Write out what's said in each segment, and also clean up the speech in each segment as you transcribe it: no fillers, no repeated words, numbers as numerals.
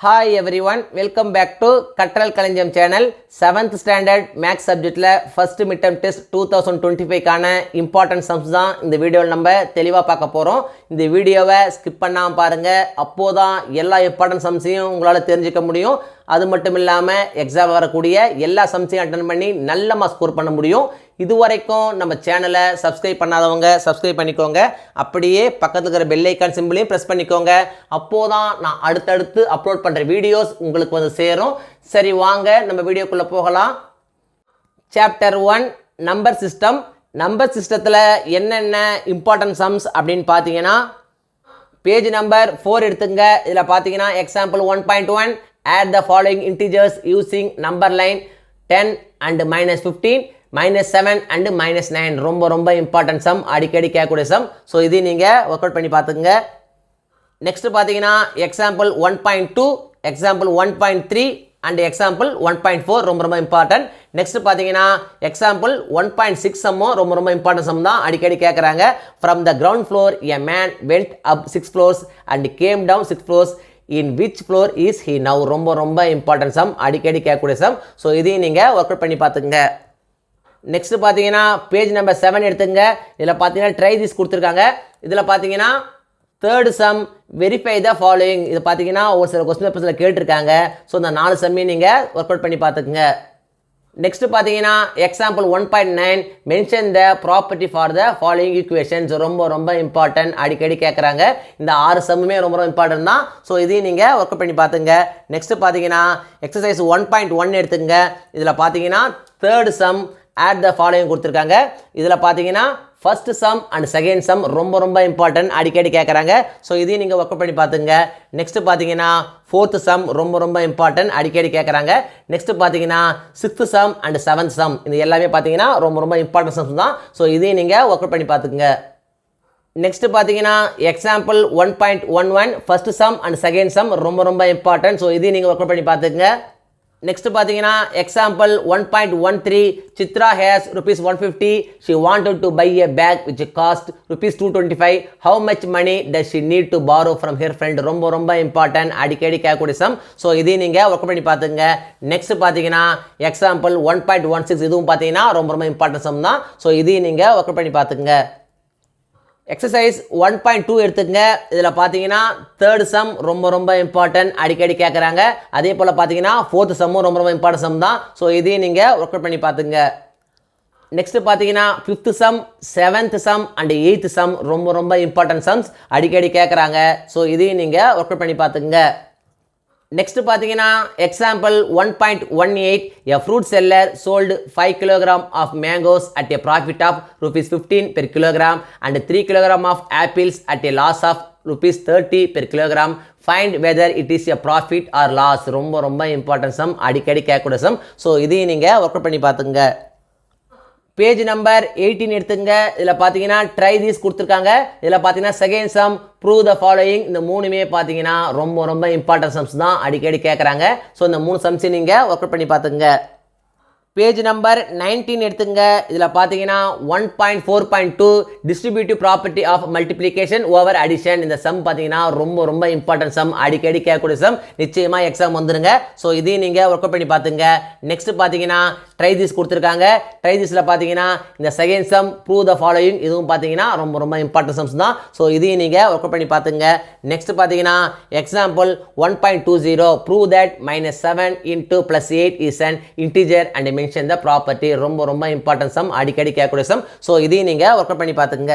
Hi everyone, welcome back to Katral Kalanjam channel. 7th standard maths subjectல first midterm test 2025 கான important sums தான் இந்த வீடியோவில் நம்ம தெளிவாக பார்க்க போகிறோம். இந்த வீடியோவை ஸ்கிப் பண்ணாமல் பாருங்கள், அப்போதான் எல்லா important sumsையும் உங்களால் தெரிஞ்சுக்க முடியும். அது மட்டும் இல்லாமல் எக்ஸாம் வரக்கூடிய எல்லா சம்ஸையும் அட்டன் பண்ணி நல்ல மார்க் ஸ்கோர் பண்ண முடியும். இதுவரைக்கும் நம்ம சேனலை சப்ஸ்கிரைப் பண்ணாதவங்க சப்ஸ்கிரைப் பண்ணிக்கோங்க. அப்படியே பக்கத்தில் இருக்கிற பெல் ஐக்கான் சிம்பிளையும் ப்ரெஸ் பண்ணிக்கோங்க. அப்போதான் நான் அடுத்தடுத்து அப்லோட் பண்ணுற வீடியோஸ் உங்களுக்கு வந்து சேரும். சரி, வாங்க நம்ம வீடியோக்குள்ளே போகலாம். Chapter 1 number system. நம்பர் சிஸ்டத்தில் என்னென்ன இம்பார்ட்டன்ட் சம்ஸ் அப்படின்னு பார்த்தீங்கன்னா, பேஜ் நம்பர் 4 எடுத்துங்க. இதில் பார்த்தீங்கன்னா example 1.1 add the following integers using number line 10 and -15 -7 and -9. ரொம்ப இம்பார்ட்டன்ட் சம், அடிக்கடி கேட்கக்கூடிய சம். ஸோ இது நீங்கள் ஒர்க் அவுட் பண்ணி பார்த்துங்க. நெக்ஸ்ட் பார்த்தீங்கன்னா எக்ஸாம்பிள் 1.2, எக்ஸாம்பிள் 1.3 அண்ட் எக்ஸாம்பிள் 1.4 ரொம்ப இம்பார்ட்டன்ட். நெக்ஸ்ட் பார்த்தீங்கன்னா எக்ஸாம்பிள் 1.6 சம்மும் ரொம்ப இம்பார்ட்டன்ட் சம் தான், அடிக்கடி கேட்குறாங்க. From the ground floor a man went up 6 floors and came down 6 floors. In which floor is he now. ரொம்ப இம்பார்ட்டன்ட் சம், அடிக்கடி கேட்கக்கூடிய சம். ஸோ இதையும் நீங்கள் ஒர்க் அவுட் பண்ணி பார்த்துங்க. நெக்ஸ்ட் பார்த்தீங்கன்னா பேஜ் நம்பர் 7 எடுத்துங்க. இதில் பார்த்தீங்கன்னா ட்ரை திஸ் கொடுத்துருக்காங்க. இதில் பார்த்தீங்கன்னா third some verify the following. இது பார்த்தீங்கன்னா ஒரு சில கொஸ்டின் பேப்பர்ஸில் கேட்டிருக்காங்க. ஸோ இந்த 4 சம்மையும் நீங்கள் ஒர்க் அவுட் பண்ணி பார்த்துக்குங்க. நெக்ஸ்ட் பார்த்தீங்கன்னா example 1.9 mention the property for the following equations. ரொம்ப இம்பார்ட்டன்ட், அடிக்கடி கேட்குறாங்க. இந்த 6 சம்முமே ரொம்ப இம்பார்ட்டன்ட் தான். ஸோ இதையும் நீங்கள் ஒர்க் அவுட் பண்ணி பார்த்துங்க. நெக்ஸ்ட் பார்த்தீங்கன்னா எக்ஸசைஸ் 1.1 எடுத்துங்க. இதில் பார்த்தீங்கன்னா third sum add the following கொடுத்துருக்காங்க. இதில் பார்த்தீங்கன்னா first sum and second sum ரொம்ப இம்பார்ட்டன்ட், அடிக்கடி கேட்குறாங்க. ஸோ இதையும் நீங்கள் ஒர்க் அவுட் பண்ணி பார்த்துங்க. நெக்ஸ்ட் பார்த்தீங்கன்னா ஃபோர்த்து சம் ரொம்ப இம்பார்ட்டன்ட், அடிக்கடி கேட்குறாங்க. நெக்ஸ்ட் பார்த்தீங்கன்னா sixth some and seventh some, இது எல்லாமே பார்த்தீங்கன்னா ரொம்ப இம்பார்ட்டன்ட் சம்ஸ் தான். ஸோ இதையும் நீங்கள் ஒர்க் அவுட் பண்ணி பார்த்துங்க. நெக்ஸ்ட் பார்த்தீங்கன்னா example 1.11 first sum and second sum ரொம்ப இம்பார்ட்டன்ட். ஸோ இதையும் நீங்கள் ஒர்க் அவுட் பண்ணி பார்த்துங்க. நெக்ஸ்ட் பார்த்தீங்கன்னா example 1.13 Chitra has ₹150. She wanted to buy a bag which cost ₹225. How much money does she need to borrow from here friend. ரொம்ப important, அடிக்கடி கேட்கக்கூடிய some. So இதையும் நீங்கள் ஒர்க் பண்ணி பார்த்துங்க. நெக்ஸ்ட் பார்த்தீங்கன்னா எக்ஸாம்பிள் 1.16 இதுவும் பார்த்தீங்கன்னா ரொம்ப இம்பார்ட்டன்ட் சம் தான். ஸோ இதையும் நீங்கள் ஒர்க் பண்ணி பார்த்துங்க. எக்ஸசைஸ் 1.2 எடுத்துங்க. இதில் பார்த்தீங்கன்னா தேர்ட் சம் ரொம்ப இம்பார்ட்டன்ட், அடிக்கடி கேட்குறாங்க. அதே போல் பார்த்தீங்கன்னா ஃபோர்த் சம்மும் ரொம்ப இம்பார்ட்டன்ட் சம் தான். ஸோ இதையும் நீங்கள் ஒர்க் அவுட் பண்ணி பார்த்துங்க. நெக்ஸ்ட் பார்த்தீங்கன்னா fifth sum, seventh sum and eighth sum ரொம்ப இம்பார்ட்டன்ட் சம்ஸ், அடிக்கடி கேட்குறாங்க. ஸோ இதையும் நீங்கள் ஒர்க் அவுட் பண்ணி பார்த்துங்க. நெக்ஸ்ட் பார்த்தீங்கன்னா example 1.18 a fruit seller sold 5 kg of mangoes at a profit of ₹15 per kilogram and 3 kg of apples at a loss of ₹30 per kilogram. Find whether it is a profit or loss. ரொம்ப important sum, அடிக்கடி கேட்கக்கூடிய some. So இதையும் நீங்கள் work out பண்ணி பார்த்துங்க. Page number 18 எடுத்துங்க. இதில் பார்த்தீங்கன்னா ட்ரை தீஸ் கொடுத்துருக்காங்க. இதில் பார்த்தீங்கன்னா second some prove the following. இந்த மூணுமே பார்த்தீங்கன்னா ரொம்ப இம்பார்ட்டன்ட் சம்ஸ் தான், அடிக்கடி கேட்குறாங்க. ஸோ இந்த 3 சம்ஸையும் நீங்கள் ஒர்க் அவுட் பண்ணி பார்த்துங்க. பேஜ் நம்பர் 19 எடுத்துங்க. இதில் பார்த்தீங்கன்னா 1.4.2 distributive property of multiplication over addition. இந்த சம் பார்த்தீங்கன்னா ரொம்ப இம்பார்ட்டன்ட் சம், அடிக்கடி கேட்கக்கூடிய சம். நிச்சயமாக எக்ஸாம் வந்துருங்க. ஸோ இதையும் நீங்கள் ஒர்க் அவுட் பண்ணி பார்த்துங்க. நெக்ஸ்ட் பார்த்தீங்கன்னா ட்ரை திஸ் கொடுத்துருக்காங்க. ட்ரை திஸில் பார்த்தீங்கன்னா இந்த second sum prove the following, இதுவும் பார்த்தீங்கன்னா ரொம்ப இம்பார்ட்டன்ட் சம்ஸ் தான். ஸோ இதையும் நீங்கள் ஒர்க் அவுட் பண்ணி பார்த்துங்க. நெக்ஸ்ட் பார்த்தீங்கன்னா example 1.20 prove that -7 × +8 is an integer and mention the property. ரொம்ப இம்பார்ட்டன்ட் சம், அடிக்கடி கேட்கக்கூடிய சம். ஸோ இதையும் நீங்கள் ஒர்க் அவுட் பண்ணி பார்த்துங்க.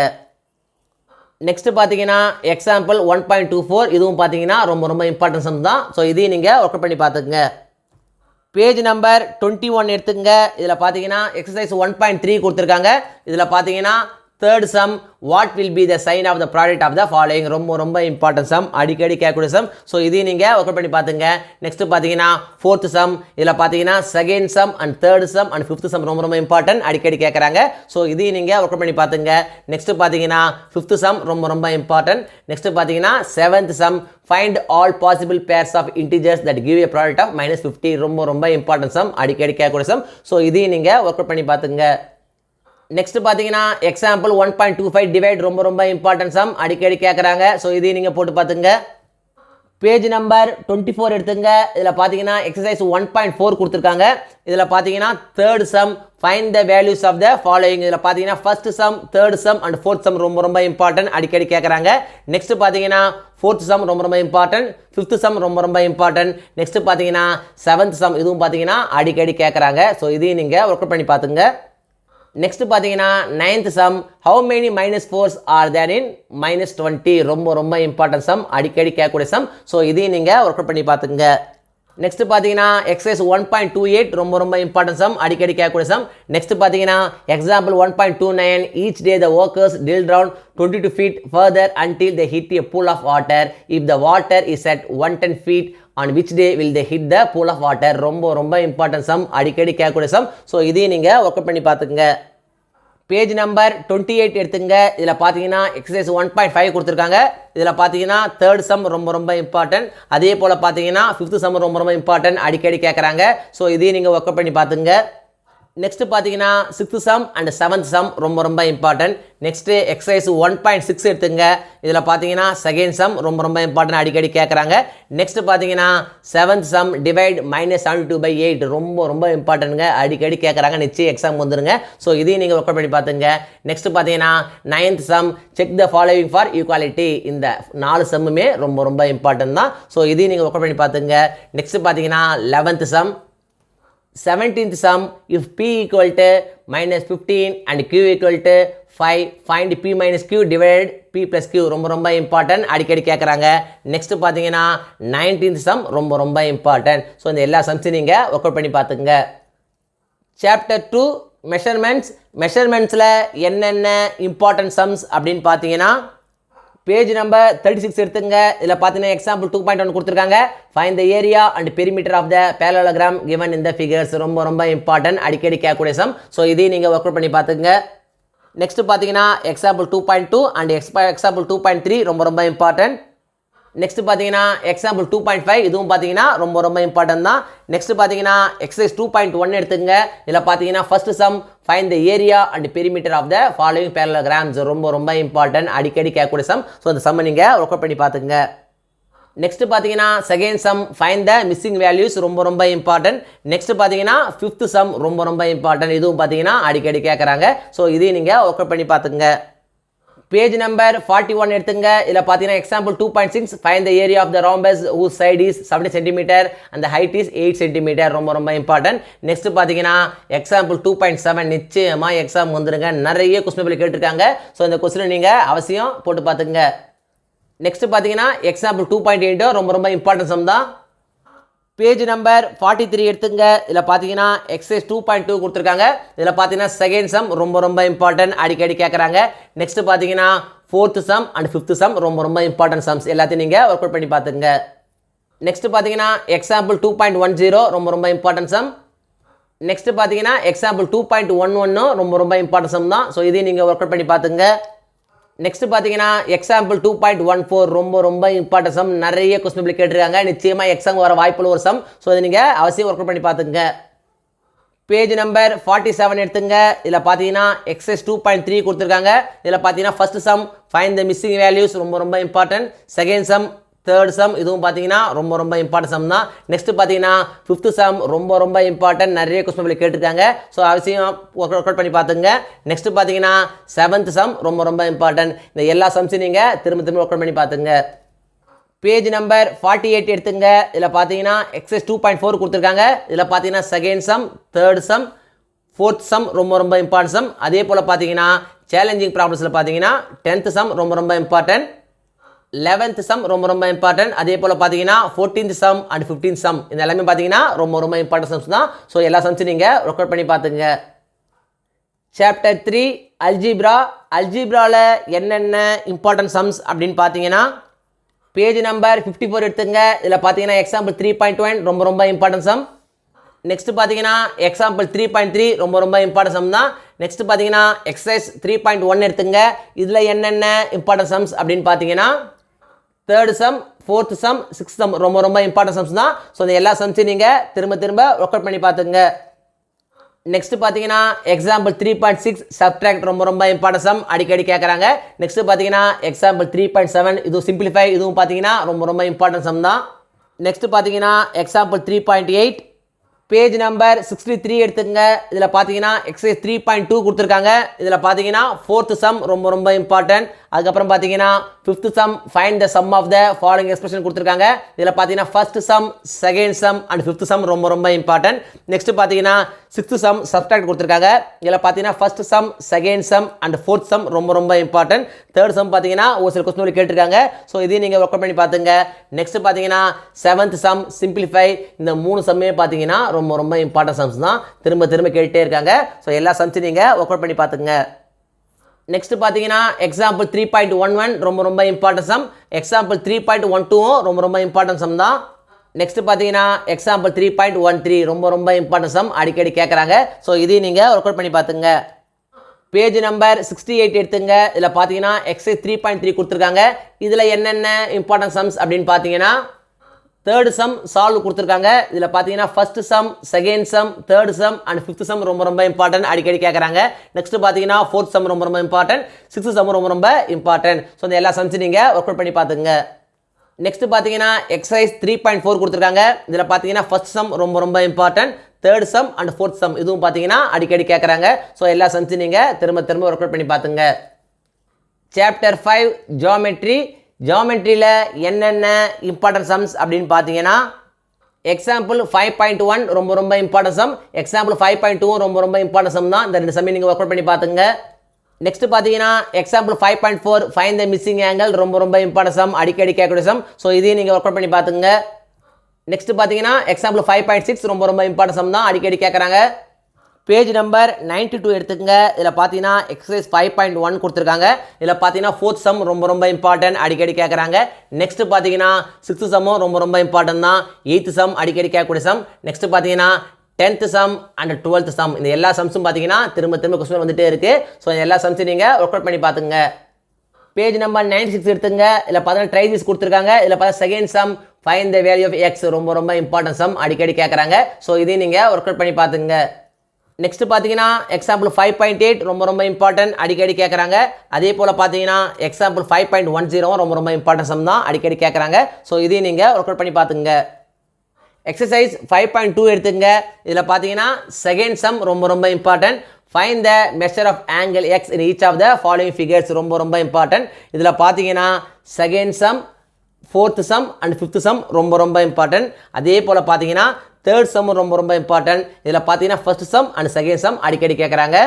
நெக்ஸ்ட் பார்த்தீங்கன்னா எக்ஸாம்பிள் 1.24 இதுவும் பார்த்தீங்கன்னா ரொம்ப இம்பார்ட்டன்ட் சம் தான். ஸோ இதையும் நீங்கள் ஒர்க் அவுட் பண்ணி பார்த்துங்க. பேஜ் நம்பர் 21 எடுத்துங்க. இதில் பார்த்தீங்கன்னா எக்ஸசைஸ் 1.3 கொடுத்துருக்காங்க. இதில் பார்த்தீங்கன்னா third sum what will be the sign of the product of the following. ரொம்ப இம்பார்ட்டன்ட் சம், அடிக்கடி கேட்கக்கூடிய சம். ஸோ இதையும் நீங்கள் ஒர்க் அவுட் பண்ணி பார்த்துங்க. நெக்ஸ்ட் பார்த்தீங்கன்னா ஃபோர்த் சம். இதில் பார்த்தீங்கன்னா second sum and third sum and fifth sum ரொம்ப இம்பார்ட்டன்ட், அடிக்கடி கேட்குறாங்க. ஸோ இதையும் நீங்கள் ஒர்க் அவுட் பண்ணி பார்த்துங்க. நெக்ஸ்ட் பார்த்தீங்கன்னா ஃபிஃப்த் சம் ரொம்ப இம்பார்ட்டன்ட். நெக்ஸ்ட் பார்த்தீங்கன்னா seventh sum find all possible pairs of integers that give a product of -50. ரொம்ப இம்பார்ட்டன்ட் சம், அடிக்கடி கேட்கக்கூடிய சம். ஸோ இதையும் நீங்கள் ஒர்க் அவுட் பண்ணி பார்த்துங்க. நெக்ஸ்ட் பார்த்தீங்கன்னா எக்ஸாம்பிள் 1.25 டிவைட் ரொம்ப இம்பார்ட்டன்ட் சம், அடிக்கடி கேட்குறாங்க. ஸோ இதையும் நீங்கள் போட்டு பார்த்துங்க. பேஜ் நம்பர் 24 எடுத்துங்க. இதில் பார்த்தீங்கன்னா எக்ஸசைஸ் 1.4 கொடுத்துருக்காங்க. இதில் பார்த்தீங்கன்னா third sum find the values of the following. இதில் பார்த்தீங்கன்னா first sum, third sum and fourth sum ரொம்ப இம்பார்ட்டன்ட், அடிக்கடி கேட்குறாங்க. நெக்ஸ்ட் பார்த்தீங்கன்னா ஃபோர்த் சம் ரொம்ப இம்பார்ட்டன்ட், ஃபிஃப்த் சம் ரொம்ப இம்பார்ட்டன்ட். நெக்ஸ்ட் பார்த்தீங்கன்னா செவன்த் சம், இதுவும் பார்த்தீங்கன்னா அடிக்கடி கேட்குறாங்க. ஸோ இதையும் நீங்கள் ஒர்க் அவுட் பண்ணி பார்த்துங்க. நெக்ஸ்ட் பார்த்தீங்கன்னா ninth sum, how many -4s are there in -20. ரொம்ப இம்பார்ட்டன்ட் சம், அடிக்கடி கேட்கக்கூடிய சம். ஸோ இதையும் நீங்கள் ஒர்க் அவுட் பண்ணி பார்த்துங்க. நெக்ஸ்ட் பார்த்தீங்கன்னா எக்ஸசைஸ் 1.28 ரொம்ப இம்பார்ட்டன்ட் சம், அடிக்கடி கேட்கக்கூடிய சம். நெக்ஸ்ட் பார்த்தீங்கன்னா example 1.29, each day the workers till round 22 feet further until they hit a pool of water. If the water is at 110 feet, on which day will they hit the pool of water? ரொம்ப important sum, அடிக்கடி கேட்கக்கூடிய some. So இதையும் நீங்கள் work out பண்ணி பார்த்துக்குங்க. Page number 28 எடுத்துங்க. இதில் பார்த்தீங்கன்னா எக்ஸசைஸ் 1.5 கொடுத்துருக்காங்க. இதில் பார்த்தீங்கன்னா தேர்ட் சம் ரொம்ப இம்பார்ட்டன்ட், அதே போல் பார்த்தீங்கன்னா ஃபிஃப்த் சம் ரொம்ப இம்பார்ட்டன்ட், அடிக்கடி கேட்குறாங்க. ஸோ இதையும் நீங்கள் ஒர்க் அவுட் பண்ணி பார்த்துங்க. நெக்ஸ்ட் பார்த்தீங்கன்னா sixth some and seventh some ரொம்ப இம்பார்ட்டன்ட். நெக்ஸ்ட்டு எக்ஸசைஸ் 1.6 எடுத்துங்க. இதில் பார்த்தீங்கன்னா செகண்ட் சம் ரொம்ப இம்பார்ட்டன்ட், அடிக்கடி கேட்குறாங்க. நெக்ஸ்ட் பார்த்தீங்கன்னா செவன்த் சம் டிவைட் -72/8 ரொம்ப இம்பார்ட்டன்ட்ங்க, அடிக்கடி கேட்குறாங்க, நிச்சயம் எக்ஸாம் வந்துருங்க. ஸோ இதையும் நீங்கள் ஒர்க் அவுட் பண்ணி பார்த்துங்க. நெக்ஸ்ட் பார்த்தீங்கன்னா ninth some, check the following for equality. இந்த 4 சம்முமே ரொம்ப இம்பார்ட்டன்ட் தான். ஸோ இதையும் நீங்கள் ஒர்க் அவுட் பண்ணி பார்த்துங்க. நெக்ஸ்ட் பார்த்தீங்கன்னா 11th sum, 17th sum, if p equal to -15 and q equal to 5, find p minus q divided p plus q. ரொம்ப important, அடிக்கடி கேட்குறாங்க. நெக்ஸ்ட் பார்த்தீங்கன்னா 19th sum ரொம்ப இம்பார்ட்டன்ட். ஸோ இந்த எல்லா சம்ஸையும் நீங்கள் ஒர்க் அவுட் பண்ணி பார்த்துக்குங்க. சாப்டர் 2 மெஷர்மெண்ட்ஸில் என்னென்ன இம்பார்ட்டன்ட் சம்ஸ் அப்படின்னு பார்த்தீங்கன்னா பேஜ் நம்பர் 36 எடுத்துங்க. இதில் பார்த்தீங்கன்னா எக்ஸாம்பிள் 2.1 கொடுத்துருக்காங்க. Find the area and perimeter of the parallelogram given in the figures. ரொம்ப இம்பார்ட்டன்ட், அடிக்கடி கேட்கக்கூடிய சம். ஸோ இதையும் நீங்கள் ஒர்க் அவுட் பண்ணி பார்த்துங்க. நெக்ஸ்ட் பார்த்தீங்கன்னா எக்ஸாம்பிள் 2.2 அண்ட் எக்ஸாம்பிள் 2.3 ரொம்ப இம்பார்ட்டன்ட். நெக்ஸ்ட் பார்த்தீங்கன்னா எக்ஸாம்பிள் 2.5, இதுவும் பார்த்தீங்கன்னா ரொம்ப இம்பார்ட்டன்ட் தான். நெக்ஸ்ட் பார்த்தீங்கன்னா எக்ஸசைஸ் 2.1 எடுத்துங்க. இதில் பார்த்தீங்கன்னா first sum, find the area and perimeter of the following parallelograms. ரொம்ப இம்பார்ட்டன்ட், அடிக்கடி கேட்கக்கூடிய சம். ஸோ இந்த சம்மை நீங்கள் ஒர்க் அவுட் பண்ணி பார்த்துங்க. நெக்ஸ்ட் பார்த்தீங்கன்னா second sum, find the missing values. ரொம்ப இம்பார்ட்டன்ட். நெக்ஸ்ட் பார்த்தீங்கன்னா ஃபிஃப்த் சம் ரொம்ப இம்பார்ட்டன்ட், இதுவும் பார்த்தீங்கன்னா அடிக்கடி கேட்குறாங்க. ஸோ இதையும் நீங்கள் ஒர்க் அவுட் பண்ணி பார்த்துங்க. பேஜ் நம்பர் 41 எடுத்துங்க. இதில் பார்த்தீங்கன்னா example 2.6, find the area of the rhombus whose side is 70 cm and the height is 8 cm. ரொம்ப இம்பார்ட்டன்ட். நெக்ஸ்ட் பார்த்தீங்கன்னா எக்ஸாம்பிள் 2.7, நிச்சயமாக எக்ஸாம் வந்துருங்க, நிறைய கொஸ்டின் பேப்பர் கேட்டிருக்காங்க. ஸோ இந்த கொஸ்டினை நீங்கள் அவசியம் போட்டு பார்த்துங்க. நெக்ஸ்ட் பார்த்தீங்கன்னா எக்ஸாம்பிள் 2.8 ரொம்ப இம்பார்ட்டன்ட் சம் தான். பேஜ் நம்பர் 43 எடுத்துங்க. இதில் பார்த்தீங்கன்னா எக்ஸசைஸ் 2.2 கொடுத்துருக்காங்க. இதில் பார்த்தீங்கன்னா செகண்ட் சம் ரொம்ப இம்பார்ட்டன்ட், அடிக்கடி கேட்குறாங்க. நெக்ஸ்ட் பார்த்தீங்கன்னா fourth sum and fifth sum ரொம்ப இம்பார்ட்டன்ட் சம்ஸ், எல்லாத்தையும் நீங்கள் ஒர்க் அவுட் பண்ணி பார்த்துங்க. நெக்ஸ்ட் பார்த்தீங்கன்னா எக்ஸாம்பிள் 2.10 ரொம்ப இம்பார்ட்டன்ட் சம். நெக்ஸ்ட் பார்த்தீங்கன்னா எக்ஸாம்பிள் 2.11 ரொம்ப இம்பார்ட்டன்ட் சம் தான். ஸோ இதையும் நீங்கள் ஒர்க் அவுட் பண்ணி பார்த்துங்க. நெக்ஸ்ட் பார்த்தீங்கன்னா எக்ஸாம்பிள் 2.14 ரொம்ப இம்பார்ட்டன்ட் சம், நிறைய கொஸ்டின் பேப்பர் கேட்டிருக்காங்க, நிச்சயமாக எக்ஸாம் வர வாய்ப்புள்ள ஒரு சம். ஸோ இதை நீங்கள் அவசியம் ஒர்க் அவுட் பண்ணி பார்த்துங்க. பேஜ் நம்பர் 47 எடுத்துங்க. இதில் பார்த்தீங்கன்னா எக்ஸசைஸ் 2.3 கொடுத்துருக்காங்க. இதில் பார்த்தீங்கன்னா first sum, find the missing values. ரொம்ப important. Second sum, third sum, இதுவும் பார்த்தீங்கன்னா ரொம்ப இம்பார்ட்டன்ட் சம் தான். நெக்ஸ்ட் பார்த்தீங்கன்னா ஃபிஃப்த் சம் ரொம்ப இம்பார்ட்டன்ட், நிறைய கொஸ்டின் பேப்பர் கேட்டிருக்காங்க. ஸோ அவசியம் ஒர்க் அவுட் பண்ணி பார்த்துங்க. நெக்ஸ்ட் பார்த்தீங்கன்னா செவன்த் சம் ரொம்ப இம்பார்ட்டன்ட். இந்த எல்லா சம்ஸையும் நீங்கள் திரும்ப ஒர்க் அவுட் பண்ணி பார்த்துங்க. பேஜ் நம்பர் 48 எடுத்துங்க. இதில் பார்த்தீங்கன்னா எக்ஸசைஸ் 2.4 கொடுத்துருக்காங்க. இதில் பார்த்தீங்கன்னா second sum, third sum, fourth sum ரொம்ப இம்பார்ட்டன்ட் சம். அதே போல் பார்த்தீங்கன்னா சேலஞ்சிங் ப்ராப்ளம்ஸில் பார்த்தீங்கன்னா 10th சம் ரொம்ப இம்பார்ட்டன்ட், 11th சம் ரொம்ப இம்பார்ட்டன்ட். அதே போல் பார்த்தீங்கன்னா 14th some and 15th some, இந்த எல்லாமே பார்த்தீங்கன்னா ரொம்ப இம்பார்ட்டன்ட் சம்ஸ் தான். ஸோ எல்லா சம்ஸும் நீங்கள் ஒர்க் அவுட் பண்ணி பார்த்துங்க. சாப்டர் 3 அல்ஜிப்ராவில் என்னென்ன இம்பார்ட்டன்ட் சம்ஸ் அப்படின்னு பார்த்தீங்கன்னா பேஜ் நம்பர் 54 எடுத்துங்க. இதில் பார்த்தீங்கன்னா எக்ஸாம்பிள் 3.1 ரொம்ப இம்பார்ட்டன்ட் சம். நெக்ஸ்ட் பார்த்தீங்கன்னா எக்ஸாம்பிள் 3.3 ரொம்ப இம்பார்ட்டன்ட் சம் தான். நெக்ஸ்ட் பார்த்தீங்கன்னா எக்ஸசைஸ் 3.1 எடுத்துங்க. இதில் என்னென்ன இம்பார்ட்டன்ட் சம்ஸ் அப்படின்னு பார்த்தீங்கன்னா third sum, fourth some, sixth some ரொம்ப இம்பார்ட்டன்ட் சம்ஸ் தான். ஸோ இந்த எல்லா சம்ஸையும் நீங்கள் திரும்ப ஒர்க் அவுட் பண்ணி பார்த்துங்க. நெக்ஸ்ட் பார்த்தீங்கன்னா எக்ஸாம்பிள் 3.6 சப்ட்ராக்ட் ரொம்ப இம்பார்ட்டன்ட் சம் அடிக்கடி கேட்குறாங்க. நெக்ஸ்ட் பார்த்தீங்கன்னா எக்ஸாம்பிள் 3.7 இதுவும் சிம்பிளிஃபை இதுவும் பார்த்தீங்கன்னா ரொம்ப இம்பார்ட்டன்ட் சம் தான். நெக்ஸ்ட் பார்த்தீங்கன்னா எக்ஸாம்பிள் 3.8 பேஜ் நம்பர் 63 எடுத்துக்கங்க. இதில் பார்த்தீங்கன்னா எக்ஸசைஸ் 3.2 கொடுத்துருக்காங்க. இதில் பார்த்தீங்கன்னா ஃபோர்த் சம் ரொம்ப இம்பார்ட்டன்ட். அதுக்கப்புறம் பார்த்தீங்கன்னா fifth sum find the sum of the following expression கொடுத்துருக்காங்க. இதில் பார்த்தீங்கன்னா first sum second sum and fifth sum ரொம்ப இம்பார்ட்டன்ட். நெக்ஸ்ட் பார்த்தீங்கன்னா சிக்ஸ்த் சம் சப்ட்ராக்ட் கொடுத்துருக்காங்க. இதில் பார்த்தீங்கன்னா first sum second sum and fourth sum ரொம்ப இம்பார்ட்டன்ட். தேர்ட் சம் பார்த்தீங்கன்னா ஒரு சில கொஸ்டின் கேட்டிருக்காங்க. ஸோ இதையும் நீங்கள் ஒர்க் பண்ணி பார்த்துங்க. நெக்ஸ்ட் பார்த்தீங்கன்னா செவன்த் சம் சிம்பிளிஃபை. இந்த 3 சம்மே பார்த்தீங்கன்னா ரொம்ப இம்பார்ட்டன்ட் சம்ஸ் தான். திரும்ப கேட்டுட்டே இருக்காங்க. ஸோ எல்லா சம்ஸையும் நீங்கள் ஒர்க் அவுட் பண்ணி பார்த்துங்க. நெக்ஸ்ட் பார்த்தீங்கன்னா எக்ஸாம்பிள் 3.11 ரொம்ப இம்பார்ட்டன்ட் சம். எக்ஸாம்பிள் 3.12 ரொம்ப இம்பார்ட்டன்ட் சம் தான். நெக்ஸ்ட் பார்த்தீங்கன்னா எக்ஸாம்பிள் 3.13 ரொம்ப இம்பார்ட்டன்ட் சம் அடிக்கடி கேட்குறாங்க. ஸோ இதையும் நீங்கள் ஒர்க் அவுட் பண்ணி பார்த்துங்க. பேஜ் நம்பர் 68 எடுத்துங்க. இதில் பார்த்தீங்கன்னா எக்ஸசைஸ் 3.3 கொடுத்துருக்காங்க. இதில் என்னென்ன இம்பார்ட்டன்ட் சம்ஸ் அப்படின்னு பார்த்தீங்கன்னா தேர்ட் சம் சால்வ் கொடுத்துருக்காங்க. இதில் பார்த்தீங்கன்னா first sum second sum third sum and fifth sum ரொம்ப இம்பார்ட்டன்ட் அடிக்கடி கேட்குறாங்க. நெக்ஸ்ட் பார்த்தீங்கன்னா ஃபோர்த் சம் ரொம்ப இம்பார்ட்டன்ட். சிக்ஸ்த் சம் ரொம்ப இம்பார்ட்டன்ட். ஸோ இந்த எல்லா சம்ஸும் நீங்கள் ஒர்க் அவுட் பண்ணி பார்த்துங்க. நெக்ஸ்ட் பார்த்தீங்கன்னா எக்ஸசைஸ் 3.4 கொடுத்துருக்காங்க. இதில் பார்த்தீங்கன்னா ஃபர்ஸ்ட் சம் ரொம்ப important. Third sum and fourth some இதுவும் பார்த்தீங்கன்னா அடிக்கடி கேட்குறாங்க. ஸோ எல்லா சம்ஸும் நீங்கள் திரும்ப ஒர்க் அவுட் பண்ணி பார்த்துங்க. Chapter 5 geometry. ஜியோமெட்ரியில் என்னென்ன இம்பார்ட்டன்ட் சம்ஸ் அப்படின்னு பார்த்தீங்கன்னா எக்ஸாம்பிள் 5.1 ரொம்ப இம்பார்ட்டன்ட் சம். எக்ஸாம்பிள் 5.2 ரொம்ப இம்பார்ட்டன்ட் சம் தான். இந்த 2 சம்மையும் நீங்கள் ஒர்க் அவுட் பண்ணி பார்த்துங்க. நெக்ஸ்ட் பார்த்தீங்கன்னா example 5.4 find the missing angle ரொம்ப இம்பார்ட்டன்ட் சம் அடிக்கடி கேட்கக்கூடிய சம். ஸோ இதையும் நீங்கள் ஒர்க் அவுட் பண்ணி பார்த்துங்க. நெக்ஸ்ட் பார்த்தீங்கன்னா எக்ஸாம்பிள் 5.6 ரொம்ப இம்பார்ட்டன்ட் சம் தான் அடிக்கடி கேட்குறாங்க. பேஜ் நம்பர் 92 எடுத்துக்கங்க. இதில் பார்த்தீங்கன்னா எக்ஸசைஸ் 5.1 கொடுத்துருக்காங்க. இதில் பார்த்தீங்கன்னா ஃபோர்த் சம் ரொம்ப இம்பார்ட்டன்ட் அடிக்கடி கேட்குறாங்க. நெக்ஸ்ட் பார்த்தீங்கன்னா சிக்ஸ்த் சம்மும் ரொம்ப இம்பார்ட்டன்ட் தான். எயித்து சம் அடிக்கடி கேட்கக்கூடிய சம். நெக்ஸ்ட் பார்த்தீங்கன்னா 10th some and 12th some இந்த எல்லா சம்ஸும் பார்த்தீங்கன்னா திரும்ப கொஸ்டின் வந்துட்டே இருக்குது. ஸோ எல்லா சம்ஸையும் நீங்கள் ஒர்க் அவுட் பண்ணி பார்த்துங்க. பேஜ் நம்பர் 96 எடுத்துங்க. இதில் பார்த்தீங்கன்னா ட்ரைசிஸ் கொடுத்துருக்காங்க. இதில் பார்த்தா second sum find the value of x ரொம்ப இம்பார்ட்டன்ட் சம் அடிக்கடி கேட்குறாங்க. ஸோ இதையும் நீங்கள் ஒர்க் அவுட் பண்ணி பார்த்துங்க. நெக்ஸ்ட் பார்த்தீங்கன்னா எக்ஸாம்பிள் 5.8 ரொம்ப இம்பார்ட்டன்ட் அடிக்கடி கேட்குறாங்க. அதே போல் பார்த்தீங்கன்னா எக்ஸாம்பிள் 5.10 ரொம்ப இம்பார்ட்டன்ட் சம் தான் அடிக்கடி கேட்குறாங்க. ஸோ இதையும் நீங்கள் ஒர்க் அவுட் பண்ணி பார்த்துங்க. எக்ஸசைஸ் 5.2 எடுத்துங்க. இதில் பார்த்தீங்கன்னா செகண்ட் சம் ரொம்ப important. Find the measure of angle x in each of the following figures ரொம்ப இம்பார்ட்டன்ட். இதில் பார்த்தீங்கன்னா second sum fourth sum and fifth sum ரொம்ப இம்பார்ட்டன்ட். அதே போல் பார்த்தீங்கன்னா தேர்ட் சம் ரொம்ப இம்பார்ட்டன்ட். இதில் பார்த்தீங்கன்னா first sum and second sum அடிக்கடி கேட்குறாங்க.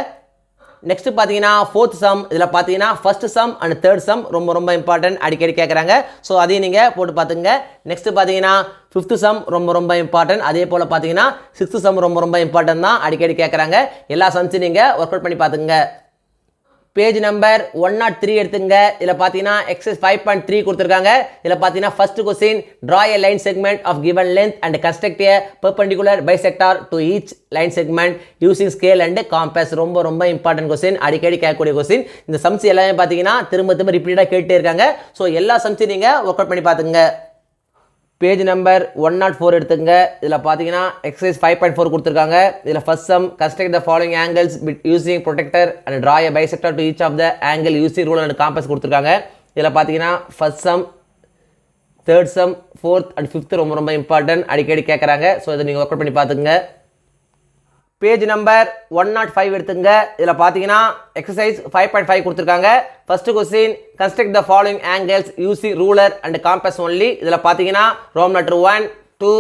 நெக்ஸ்ட் பார்த்தீங்கன்னா ஃபோர்த் சம். இதில் பார்த்தீங்கன்னா first sum and third sum ரொம்ப இம்பார்ட்டன்ட் அடிக்கடி கேட்குறாங்க. ஸோ அதையும் நீங்கள் போட்டு பார்த்துங்க. நெக்ஸ்ட் பார்த்தீங்கன்னா ஃபிஃப்த் சம் ரொம்ப இம்பார்ட்டன்ட். அதே போல் பார்த்தீங்கன்னா சிக்ஸ்த் சம் ரொம்ப இம்பார்ட்டன்ட் தான் அடிக்கடி கேட்குறாங்க. எல்லா சம்ஸையும் நீங்கள் ஒர்க் அவுட் பண்ணி பார்த்துங்க. பேஜ் நம்பர் 103 எடுத்துங்க. இதில் பார்த்தீங்கன்னா எக்ஸசைஸ் 5.3 கொடுத்துருக்காங்க. இதில் பார்த்தீங்கன்னா first question draw a line segment of given length and construct a perpendicular bisector to each line segment using scale and compass ரொம்ப இம்பார்ட்டன்ட் கொஸ்டின் அடிக்கடி கேட்கக்கூடிய கொஸ்டின். இந்த சம்ஸ் எல்லாமே பார்த்தீங்கன்னா திரும்ப ரிப்பீட்டாக கேட்டே இருக்காங்க. ஸோ எல்லா சம்ஸையும் நீங்கள் ஒர்க் அவுட் பண்ணி பார்த்துங்க. பேஜ் நம்பர் 104 எடுத்துங்க. இதில் பார்த்தீங்கன்னா எக்ஸசைஸ் 5.4 கொடுத்துருக்காங்க. இதில் first sum construct the following angles using protractor and draw a bisector to each of the angle using ruler and compass கொடுத்துருக்காங்க. இதில் பார்த்தீங்கன்னா first sum third sum fourth and fifth ரொம்ப important அடிக்கடி கேட்குறாங்க. ஸோ இதை நீங்கள் ஒர்க் அவுட் பண்ணி பார்த்துங்க. பேஜ் நம்பர் 105 எடுத்துங்க. இதில் பார்த்தீங்கன்னா எக்ஸசைஸ் 5.5 கொடுத்துருக்காங்க. First question construct the following angles using ruler and compass only. இதில் பார்த்தீங்கன்னா ரோம் லெட்டர் 1 2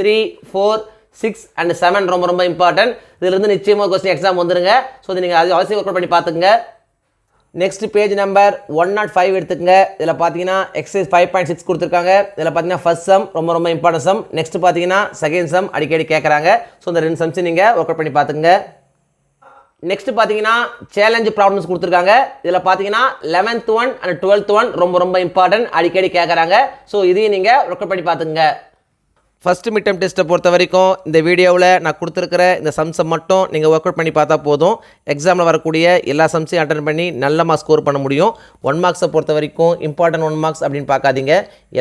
3 4 6 அண்ட் 7 ரொம்ப இம்பார்ட்டன்ட். இதிலிருந்து நிச்சயமாக கொஸ்டின் எக்ஸாம் வந்துருங்க. ஸோ இது நீங்கள் அது அவசியம் ஒர்க் அவுட் பண்ணி பார்த்துங்க. நெக்ஸ்ட் பேஜ் நம்பர் 105 எடுத்துக்கங்க. இதில் பார்த்தீங்கன்னா எக்ஸசைஸ் 5.6 கொடுத்துருக்காங்க. இதில் பார்த்தீங்கன்னா ஃபர்ஸ்ட் சம் ரொம்ப இம்பார்ட்டன்ட் சம். நெக்ஸ்ட் பார்த்தீங்கன்னா செகண்ட் சம் அடிக்கடி கேட்குறாங்க. ஸோ இந்த 2 சம்ஸை நீங்கள் ஒர்க் அவுட் பண்ணி பார்த்துங்க. நெக்ஸ்ட் பார்த்தீங்கன்னா சேலஞ்ச் ப்ராப்ளம்ஸ் கொடுத்துருக்காங்க. இதில் பார்த்தீங்கன்னா 11th one and 12th one ரொம்ப இம்பார்ட்டன்ட் அடிக்கடி கேட்குறாங்க. ஸோ இதையும் நீங்கள் ஒர்க் அவுட் பண்ணி பார்த்துங்க. ஃபஸ்ட்டு மிட் டெர்ம் டெஸ்ட்டை பொறுத்த வரைக்கும் இந்த வீடியோவில் நான் கொடுத்துருக்கிற இந்த சம்ஸை மட்டும் நீங்கள் ஒர்க் அவுட் பண்ணி பார்த்தா போதும். எக்ஸாமில் வரக்கூடிய எல்லா சம்ஸையும் அட்டன் பண்ணி நல்ல மார்க்ஸ் ஸ்கோர் பண்ண முடியும். 1 மார்க்ஸை பொறுத்த வரைக்கும் இம்பார்ட்டன்ட் 1 மார்க்ஸ் அப்படின்னு பார்க்காதீங்க,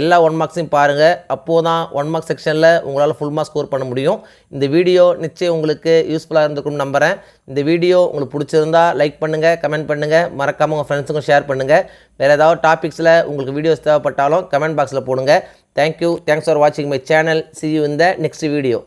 எல்லா 1 மார்க்ஸையும் பாருங்கள். அப்போது தான் 1 மார்க் செக்ஷனில் உங்களால் ஃபுல் மார்க்ஸ் ஸ்கோர் பண்ண முடியும். இந்த வீடியோ நிச்சயம் உங்களுக்கு யூஸ்ஃபுல்லாக இருந்திருக்கும்னு நம்புகிறேன். இந்த வீடியோ உங்களுக்கு பிடிச்சிருந்தா லைக் பண்ணுங்கள், கமெண்ட் பண்ணுங்கள், மறக்காமல் உங்கள் ஃப்ரெண்ட்ஸுக்கும் ஷேர் பண்ணுங்கள். வேறு ஏதாவது டாபிக்ஸில் உங்களுக்கு வீடியோஸ் தேவைப்பட்டாலும் கமெண்ட் பாக்ஸில் போடுங்க. Thank you. Thanks for watching my channel. See you in the next video.